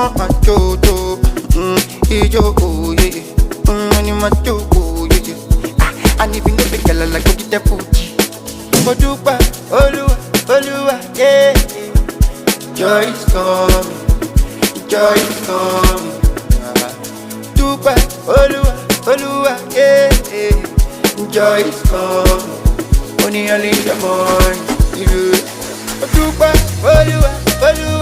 Jojo, Ijo, yeah, Animato, yeah. And even if the girl like to get the food, Odupa, Olua, yeah. Joy is coming, joy is coming. Dupa, Olua, yeah. Joy is coming. Only a little more, you. Dupa, Olua.